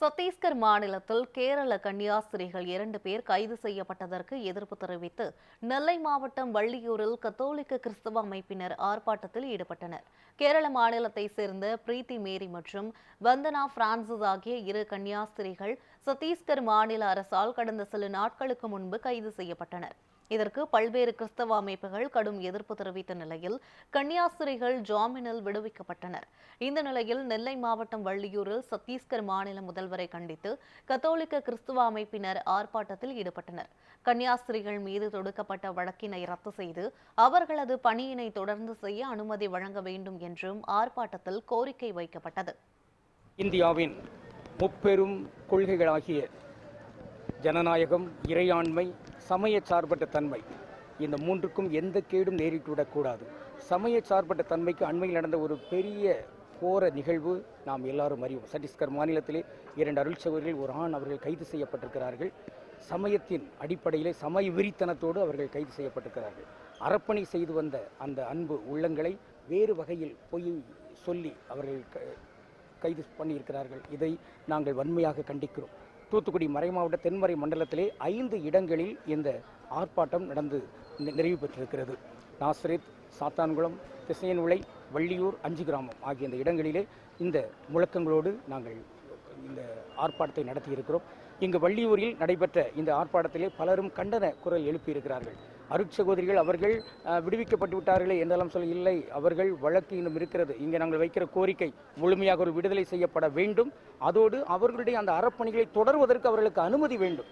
சத்தீஸ்கர் மாநிலத்தில் கேரள கன்னியாஸ்திரிகள் 2 பேர் கைது செய்யப்பட்டதற்கு எதிர்ப்பு தெரிவித்து நெல்லை மாவட்டம் வள்ளியூரில் கத்தோலிக்க கிறிஸ்தவ அமைப்பினர் ஆர்ப்பாட்டத்தில் ஈடுபட்டனர். கேரள மாநிலத்தைச் சேர்ந்த பிரீத்தி மேரி மற்றும் வந்தனா பிரான்சிஸ் ஆகிய 2 கன்னியாஸ்திரிகள் சத்தீஸ்கர் மாநில அரசால் கடந்த சில நாட்களுக்கு முன்பு கைது செய்யப்பட்டனர். இதற்கு பல்வேறு கிறிஸ்தவ அமைப்புகள் கடும் எதிர்ப்பு தெரிவித்த நிலையில் கன்னியாஸ்திரிகள் ஜாமீனில் விடுவிக்கப்பட்டனர். இந்த நிலையில் நெல்லை மாவட்டம் வள்ளியூரில் சத்தீஸ்கர் மாநில முதல்வரை கண்டித்து கத்தோலிக்க கிறிஸ்தவ அமைப்பினர் ஆர்ப்பாட்டத்தில் ஈடுபட்டனர். கன்னியாஸ்திரிகள் மீது தொடுக்கப்பட்ட வழக்கினை ரத்து செய்து அவர்களது பணியினை தொடர்ந்து செய்ய அனுமதி வழங்க வேண்டும் என்றும் ஆர்ப்பாட்டத்தில் கோரிக்கை வைக்கப்பட்டது. இந்தியாவின் முப்பெரும் கொள்கைகளாகிய ஜனநாயகம், இறையாண்மை, சமய சார்பற்ற தன்மை, இந்த மூன்றுக்கும் எந்த கேடும் நேரிட்டுவிடக்கூடாது. சமய சார்பற்ற தன்மைக்கு அண்மையில் நடந்த ஒரு பெரிய கோர நிகழ்வு நாம் எல்லாரும் அறிவோம். சத்தீஸ்கர் மாநிலத்திலே 2 அருட்சகோதரிகள், ஒரு ஆண் அவர்கள் கைது செய்யப்பட்டிருக்கிறார்கள். சமயத்தின் அடிப்படையிலே சமய வெறித்தனத்தோடு அவர்கள் கைது செய்யப்பட்டிருக்கிறார்கள். அறப்பணி செய்து வந்த அந்த அன்பு உள்ளங்களை வேறு வகையில் பொய் சொல்லி அவர்கள் கைது பண்ணியிருக்கிறார்கள். இதை நாங்கள் வன்மையாக கண்டிக்கிறோம். தூத்துக்குடி மறைமாவட்ட தென்மறை மண்டலத்திலே 5 இடங்களில் இந்த ஆர்ப்பாட்டம் நடந்து நிறைவு பெற்றிருக்கிறது. நாசரேத், சாத்தான்குளம், திசையன்விளை, வள்ளியூர், 5 கிராமம் ஆகிய இந்த இடங்களிலே இந்த முழக்கங்களோடு நாங்கள் இந்த ஆர்ப்பாட்டத்தை நடத்தியிருக்கிறோம். இங்கு வள்ளியூரில் நடைபெற்ற இந்த ஆர்ப்பாட்டத்திலே பலரும் கண்டன குரல் எழுப்பியிருக்கிறார்கள். அருட்சகோதரிகள் அவர்கள் விடுவிக்கப்பட்டு விட்டார்களே என்றெல்லாம் சொல்ல இல்லை, அவர்கள் வழக்கு இன்னும் இருக்கிறது. இங்கே நாங்கள் வைக்கிற கோரிக்கை முழுமையாக ஒரு விடுதலை செய்யப்பட வேண்டும். அதோடு அவர்களுடைய அந்த அறப்பணிகளை தொடர்வதற்கு அவர்களுக்கு அனுமதி வேண்டும்.